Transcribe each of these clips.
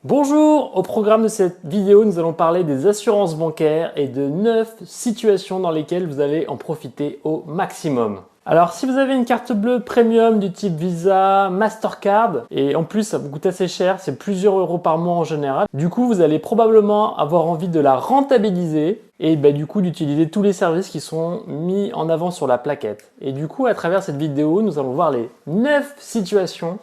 Bonjour, au programme de cette vidéo, nous allons parler des assurances bancaires et de 9 situations dans lesquelles vous allez en profiter au maximum. Alors si vous avez une carte bleue premium du type Visa, Mastercard, et en plus ça vous coûte assez cher, c'est plusieurs euros par mois en général, du coup vous allez probablement avoir envie de la rentabiliser et du coup d'utiliser tous les services qui sont mis en avant sur la plaquette. Et du coup à travers cette vidéo, nous allons voir les 9 situations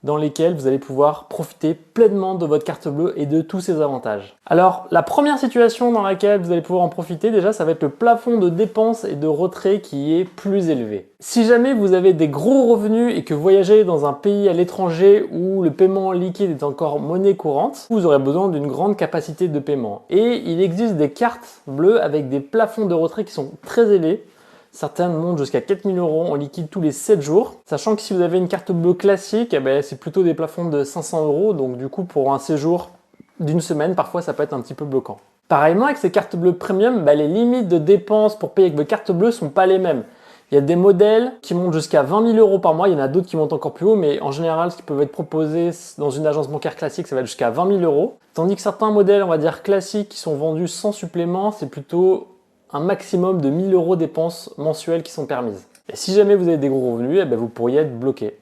dans lesquelles vous allez pouvoir profiter pleinement de votre carte bleue et de tous ses avantages. Alors, la première situation dans laquelle vous allez pouvoir en profiter, déjà, ça va être le plafond de dépenses et de retrait qui est plus élevé. Si jamais vous avez des gros revenus et que vous voyagez dans un pays à l'étranger où le paiement en liquide est encore monnaie courante, vous aurez besoin d'une grande capacité de paiement. Et il existe des cartes bleues avec des plafonds de retrait qui sont très élevés. Certaines montent jusqu'à 4 000 € en liquide tous les 7 jours. Sachant que si vous avez une carte bleue classique, c'est plutôt des plafonds de 500 €. Donc du coup, pour un séjour d'une semaine, parfois ça peut être un petit peu bloquant. Pareillement, avec ces cartes bleues premium, les limites de dépenses pour payer avec vos cartes bleues ne sont pas les mêmes. Il y a des modèles qui montent jusqu'à 20 000 € par mois, il y en a d'autres qui montent encore plus haut, mais en général, ce qui peut être proposé dans une agence bancaire classique, ça va jusqu'à 20 000 €. Tandis que certains modèles, on va dire classiques, qui sont vendus sans supplément, c'est plutôt un maximum de 1 000 € dépenses mensuelles qui sont permises. Et si jamais vous avez des gros revenus, vous pourriez être bloqué.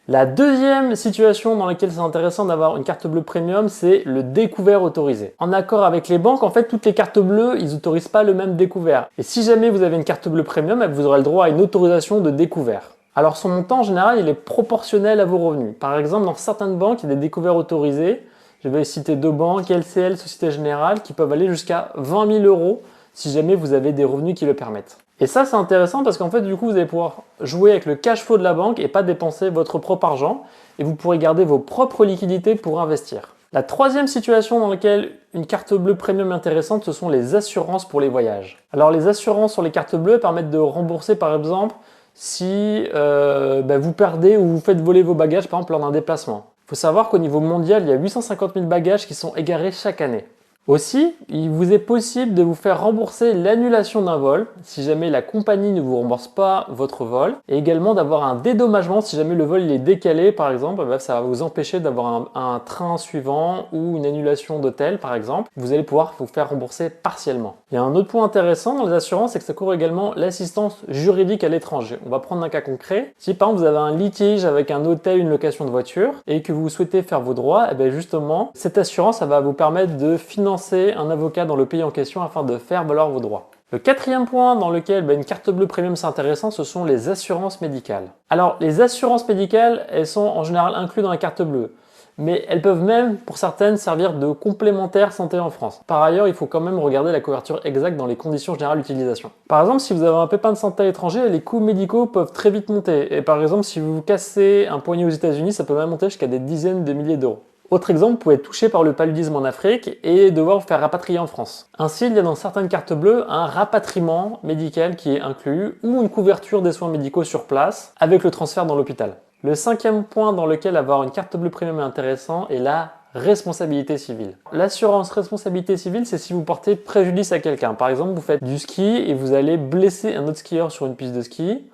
La deuxième situation dans laquelle c'est intéressant d'avoir une carte bleue premium, c'est le découvert autorisé. En accord avec les banques, en fait, toutes les cartes bleues, ils n'autorisent pas le même découvert. Et si jamais vous avez une carte bleue premium, vous aurez le droit à une autorisation de découvert. Alors son montant, en général, il est proportionnel à vos revenus. Par exemple, dans certaines banques, il y a des découverts autorisés. Je vais citer deux banques, LCL, Société Générale, qui peuvent aller jusqu'à 20 000 € si jamais vous avez des revenus qui le permettent. Et ça, c'est intéressant parce qu'en fait, du coup, vous allez pouvoir jouer avec le cash flow de la banque et pas dépenser votre propre argent. Et vous pourrez garder vos propres liquidités pour investir. La troisième situation dans laquelle une carte bleue premium est intéressante, ce sont les assurances pour les voyages. Alors, les assurances sur les cartes bleues permettent de rembourser, par exemple, si vous perdez ou vous faites voler vos bagages, par exemple, lors d'un déplacement. Il faut savoir qu'au niveau mondial, il y a 850 000 bagages qui sont égarés chaque année. Aussi, il vous est possible de vous faire rembourser l'annulation d'un vol si jamais la compagnie ne vous rembourse pas votre vol et également d'avoir un dédommagement si jamais le vol est décalé par exemple, ça va vous empêcher d'avoir un train suivant ou une annulation d'hôtel par exemple. Vous allez pouvoir vous faire rembourser partiellement. Il y a un autre point intéressant dans les assurances, c'est que ça couvre également l'assistance juridique à l'étranger. On va prendre un cas concret. Si par exemple vous avez un litige avec un hôtel, une location de voiture et que vous souhaitez faire vos droits, justement, cette assurance ça va vous permettre de financer un avocat dans le pays en question afin de faire valoir vos droits. Le quatrième point dans lequel une carte bleue premium c'est intéressant, ce sont les assurances médicales. Alors les assurances médicales, elles sont en général incluses dans la carte bleue, mais elles peuvent même, pour certaines, servir de complémentaire santé en France. Par ailleurs, il faut quand même regarder la couverture exacte dans les conditions générales d'utilisation. Par exemple, si vous avez un pépin de santé à l'étranger, les coûts médicaux peuvent très vite monter. Et par exemple, si vous vous cassez un poignet aux États-Unis, ça peut même monter jusqu'à des dizaines de milliers d'euros. Autre exemple, vous pouvez être touché par le paludisme en Afrique et devoir vous faire rapatrier en France. Ainsi, il y a dans certaines cartes bleues un rapatriement médical qui est inclus ou une couverture des soins médicaux sur place avec le transfert dans l'hôpital. Le cinquième point dans lequel avoir une carte bleue premium est intéressant est la responsabilité civile. L'assurance responsabilité civile, c'est si vous portez préjudice à quelqu'un. Par exemple, vous faites du ski et vous allez blesser un autre skieur sur une piste de ski,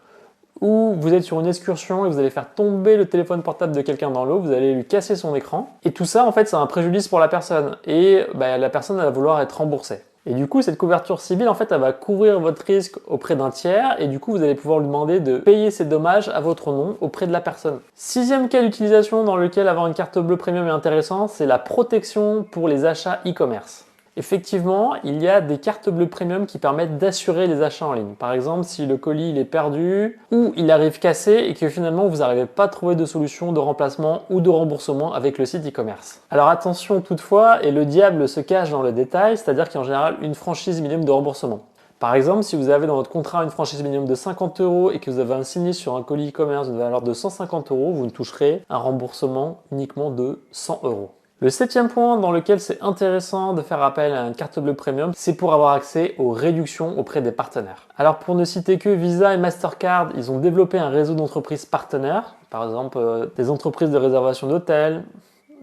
ou vous êtes sur une excursion et vous allez faire tomber le téléphone portable de quelqu'un dans l'eau, vous allez lui casser son écran. Et tout ça, en fait, c'est un préjudice pour la personne. Et la personne, elle va vouloir être remboursée. Et du coup, cette couverture civile, en fait, elle va couvrir votre risque auprès d'un tiers. Et du coup, vous allez pouvoir lui demander de payer ces dommages à votre nom auprès de la personne. Sixième cas d'utilisation dans lequel avoir une carte bleue premium est intéressant, c'est la protection pour les achats e-commerce. Effectivement, il y a des cartes bleues premium qui permettent d'assurer les achats en ligne. Par exemple, si le colis il est perdu ou il arrive cassé et que finalement vous n'arrivez pas à trouver de solution de remplacement ou de remboursement avec le site e-commerce. Alors attention toutefois, et le diable se cache dans le détail, c'est-à-dire qu'il y a en général une franchise minimum de remboursement. Par exemple, si vous avez dans votre contrat une franchise minimum de 50 € et que vous avez un signé sur un colis e-commerce de valeur de 150 €, vous ne toucherez un remboursement uniquement de 100 €. Le septième point dans lequel c'est intéressant de faire appel à une carte bleue premium, c'est pour avoir accès aux réductions auprès des partenaires. Alors pour ne citer que Visa et Mastercard, ils ont développé un réseau d'entreprises partenaires, par exemple des entreprises de réservation d'hôtels,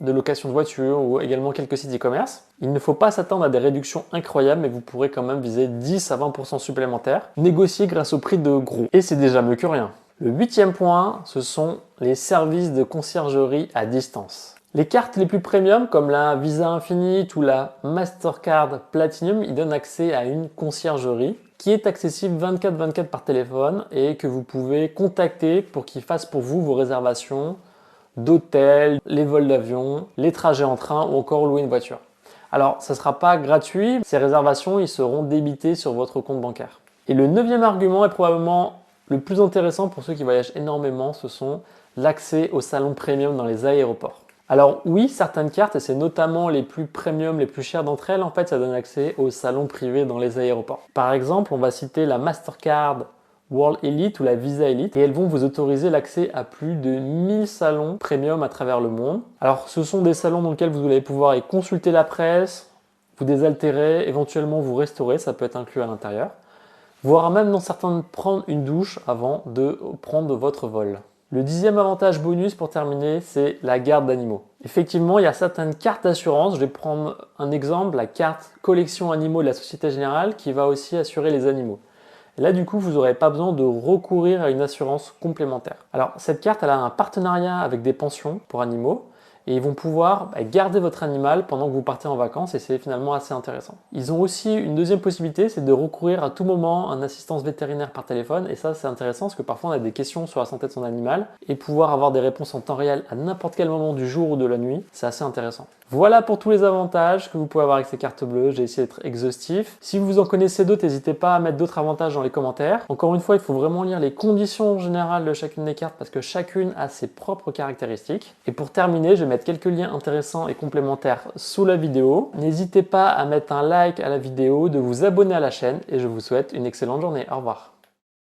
de location de voitures ou également quelques sites e-commerce. Il ne faut pas s'attendre à des réductions incroyables, mais vous pourrez quand même viser 10 à 20% supplémentaires, négociés grâce au prix de gros. Et c'est déjà mieux que rien. Le huitième point, ce sont les services de conciergerie à distance. Les cartes les plus premium, comme la Visa Infinite ou la Mastercard Platinum, ils donnent accès à une conciergerie qui est accessible 24/24 par téléphone et que vous pouvez contacter pour qu'ils fassent pour vous vos réservations d'hôtels, les vols d'avion, les trajets en train ou encore louer une voiture. Alors, ça ne sera pas gratuit, ces réservations ils seront débitées sur votre compte bancaire. Et le 9e argument est probablement le plus intéressant pour ceux qui voyagent énormément, ce sont l'accès aux salons premium dans les aéroports. Alors oui, certaines cartes, et c'est notamment les plus premium, les plus chères d'entre elles, en fait, ça donne accès aux salons privés dans les aéroports. Par exemple, on va citer la Mastercard World Elite ou la Visa Elite, et elles vont vous autoriser l'accès à plus de 1000 salons premium à travers le monde. Alors ce sont des salons dans lesquels vous allez pouvoir y consulter la presse, vous désaltérer, éventuellement vous restaurer, ça peut être inclus à l'intérieur, voire même dans certains prendre une douche avant de prendre votre vol. Le 10e avantage bonus pour terminer, c'est la garde d'animaux. Effectivement, il y a certaines cartes d'assurance. Je vais prendre un exemple, la carte collection animaux de la Société Générale qui va aussi assurer les animaux. Et là, du coup, vous n'aurez pas besoin de recourir à une assurance complémentaire. Alors, cette carte, elle a un partenariat avec des pensions pour animaux et ils vont pouvoir garder votre animal pendant que vous partez en vacances et c'est finalement assez intéressant. Ils ont aussi une deuxième possibilité, c'est de recourir à tout moment à une assistance vétérinaire par téléphone et ça c'est intéressant parce que parfois on a des questions sur la santé de son animal et pouvoir avoir des réponses en temps réel à n'importe quel moment du jour ou de la nuit, c'est assez intéressant. Voilà pour tous les avantages que vous pouvez avoir avec ces cartes bleues, j'ai essayé d'être exhaustif. Si vous en connaissez d'autres, n'hésitez pas à mettre d'autres avantages dans les commentaires. Encore une fois, il faut vraiment lire les conditions générales de chacune des cartes parce que chacune a ses propres caractéristiques. Et pour terminer, je vais mettre quelques liens intéressants et complémentaires sous la vidéo. N'hésitez pas à mettre un like à la vidéo, de vous abonner à la chaîne et je vous souhaite une excellente journée. Au revoir.